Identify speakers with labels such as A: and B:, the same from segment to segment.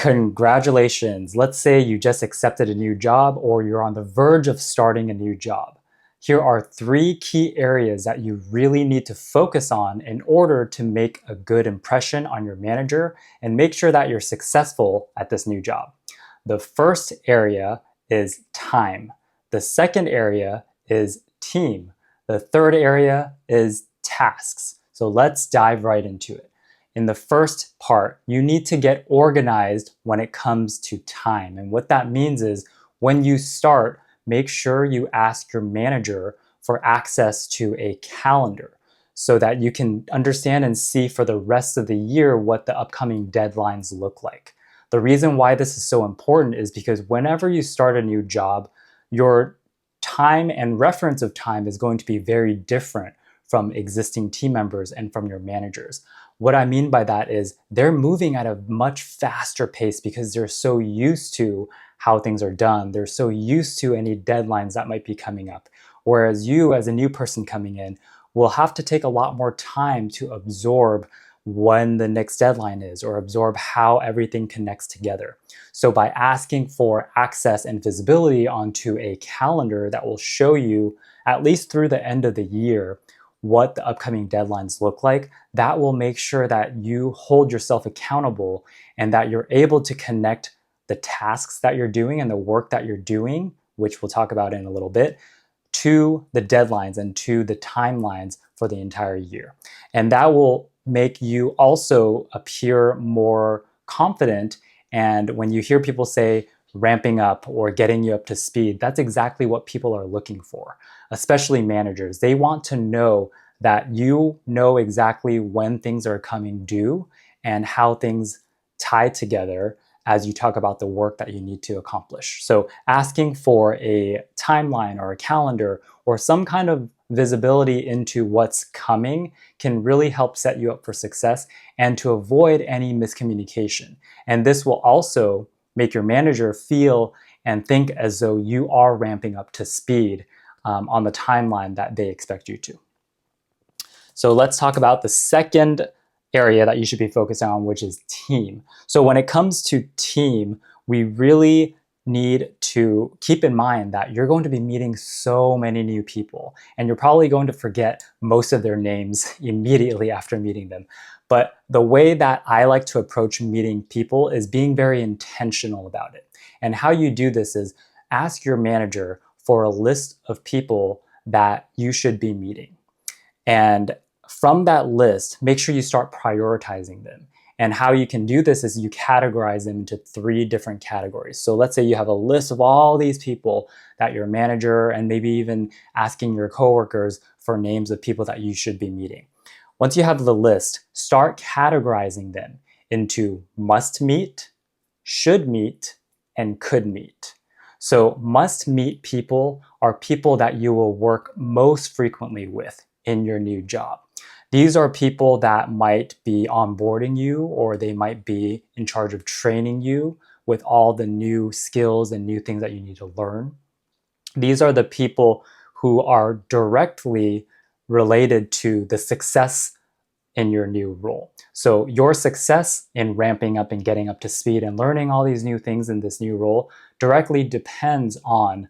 A: Congratulations. Let's say you just accepted a new job or you're on the verge of starting a new job. Here are three key areas that you really need to focus on in order to make a good impression on your manager and make sure that you're successful at this new job. The first area is time. The second area is team. The third area is tasks. So let's dive right into it. In the first part, you need to get organized when it comes to time. And what that means is when you start, make sure you ask your manager for access to a calendar so that you can understand and see for the rest of the year what the upcoming deadlines look like. The reason why this is so important is because whenever you start a new job, your time and reference of time is going to be very different from existing team members and from your managers. What I mean by that is they're moving at a much faster pace because they're so used to how things are done. They're so used to any deadlines that might be coming up. Whereas you, as a new person coming in, will have to take a lot more time to absorb when the next deadline is or absorb how everything connects together. So by asking for access and visibility onto a calendar that will show you, at least through the end of the year, what the upcoming deadlines look like, that will make sure that you hold yourself accountable and that you're able to connect the tasks that you're doing and the work that you're doing, which we'll talk about in a little bit, to the deadlines and to the timelines for the entire year. And that will make you also appear more confident. And when you hear people say ramping up or getting you up to speed, that's exactly what people are looking for, especially managers. They want to know that you know exactly when things are coming due and how things tie together as you talk about the work that you need to accomplish. So asking for a timeline or a calendar or some kind of visibility into what's coming can really help set you up for success and to avoid any miscommunication. And this will also make your manager feel and think as though you are ramping up to speed on the timeline that they expect you to. So let's talk about the second area that you should be focusing on, which is team. So when it comes to team, we really need to keep in mind that you're going to be meeting so many new people, and you're probably going to forget most of their names immediately after meeting them. But the way that I like to approach meeting people is being very intentional about it. And how you do this is ask your manager for a list of people that you should be meeting. And from that list, make sure you start prioritizing them. And how you can do this is you categorize them into three different categories. So let's say you have a list of all these people that your manager and maybe even asking your coworkers for names of people that you should be meeting. Once you have the list, start categorizing them into must meet, should meet, and could meet. So must meet people are people that you will work most frequently with in your new job. These are people that might be onboarding you, or they might be in charge of training you with all the new skills and new things that you need to learn. These are the people who are directly related to the success in your new role. So your success in ramping up and getting up to speed and learning all these new things in this new role directly depends on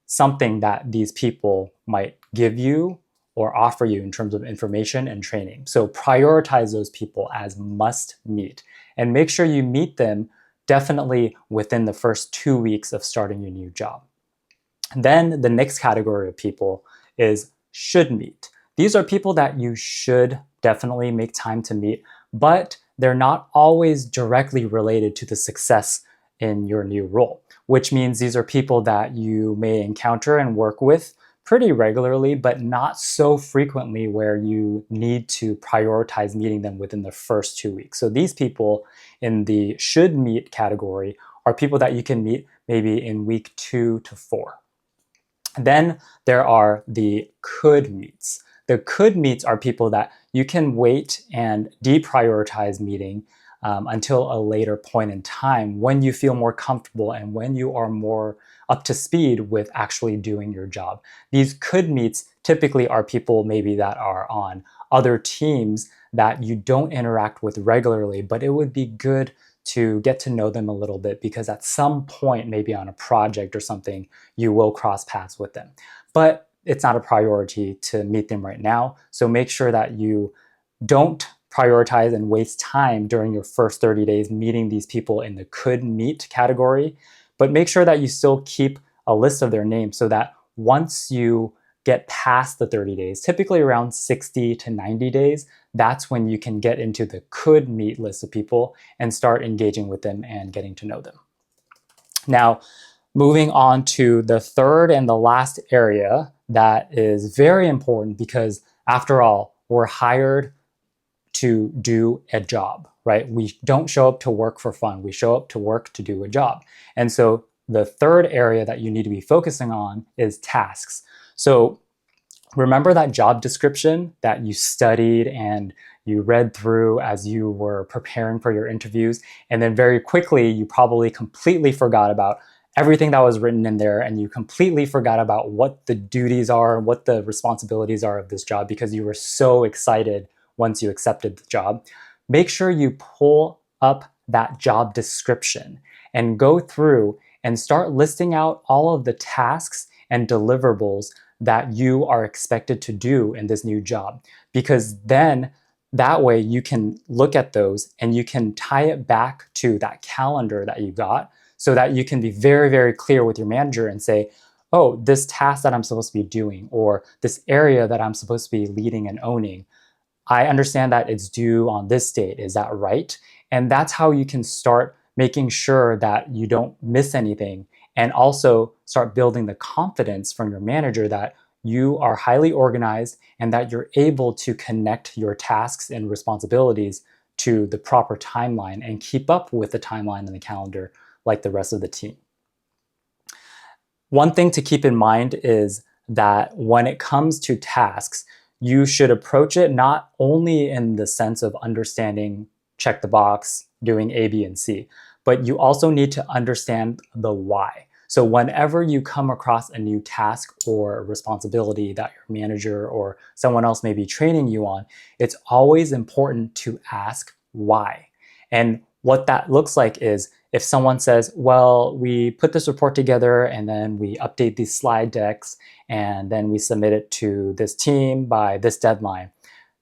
A: something that these people might give you or offer you in terms of information and training. So prioritize those people as must meet and make sure you meet them definitely within the first 2 weeks of starting your new job. Then the next category of people is should meet. These are people that you should definitely make time to meet, but they're not always directly related to the success in your new role, which means these are people that you may encounter and work with pretty regularly, but not so frequently where you need to prioritize meeting them within the first 2 weeks. So these people in the should meet category are people that you can meet maybe in week 2 to 4. Then there are the could meets. The could meets are people that you can wait and deprioritize meeting until a later point in time when you feel more comfortable and when you are more up to speed with actually doing your job. These could meets typically are people maybe that are on other teams that you don't interact with regularly, but it would be good to get to know them a little bit, because at some point, maybe on a project or something, you will cross paths with them. But it's not a priority to meet them right now. So make sure that you don't prioritize and waste time during your first 30 days meeting these people in the could meet category, but make sure that you still keep a list of their names so that once you get past the 30 days, typically around 60 to 90 days, that's when you can get into the could meet list of people and start engaging with them and getting to know them. Now, moving on to the third and the last area that is very important, because after all, we're hired to do a job, right? We don't show up to work for fun. We show up to work to do a job. And so the third area that you need to be focusing on is tasks. So remember that job description that you studied and you read through as you were preparing for your interviews, and then very quickly you probably completely forgot about everything that was written in there, and you completely forgot about what the duties are, what the responsibilities are of this job, because you were so excited once you accepted the job. Make sure you pull up that job description and go through and start listing out all of the tasks and deliverables that you are expected to do in this new job. Because then that way you can look at those and you can tie it back to that calendar that you got, so that you can be very, very clear with your manager and say, oh, this task that I'm supposed to be doing, or this area that I'm supposed to be leading and owning, I understand that it's due on this date. Is that right? And that's how you can start making sure that you don't miss anything, and also start building the confidence from your manager that you are highly organized and that you're able to connect your tasks and responsibilities to the proper timeline and keep up with the timeline and the calendar like the rest of the team. One thing to keep in mind is that when it comes to tasks, you should approach it not only in the sense of understanding, check the box, doing A, B, and C, but you also need to understand the why. So whenever you come across a new task or responsibility that your manager or someone else may be training you on, it's always important to ask why. And what that looks like is, if someone says, well, we put this report together and then we update these slide decks and then we submit it to this team by this deadline,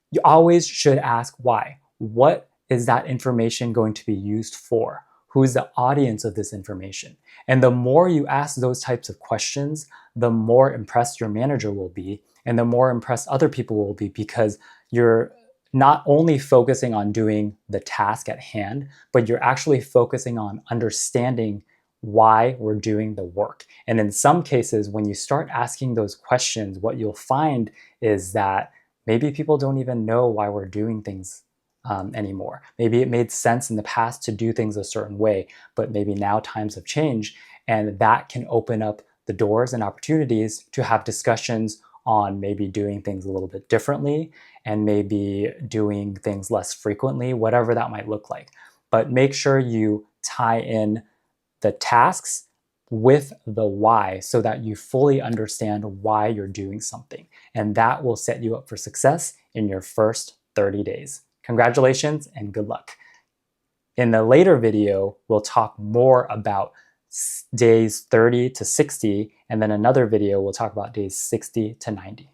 A: you always should ask why. What is that information going to be used for? Who is the audience of this information? And the more you ask those types of questions, the more impressed your manager will be, and the more impressed other people will be, because you're not only focusing on doing the task at hand, but you're actually focusing on understanding why we're doing the work. And in some cases, when you start asking those questions, what you'll find is that maybe people don't even know why we're doing things anymore. Maybe it made sense in the past to do things a certain way, but maybe now times have changed, and that can open up the doors and opportunities to have discussions on maybe doing things a little bit differently and maybe doing things less frequently, whatever that might look like. But make sure you tie in the tasks with the why, so that you fully understand why you're doing something. And that will set you up for success in your first 30 days. Congratulations and good luck. In the later video, we'll talk more about days 30 to 60, and then another video we'll talk about days 60 to 90.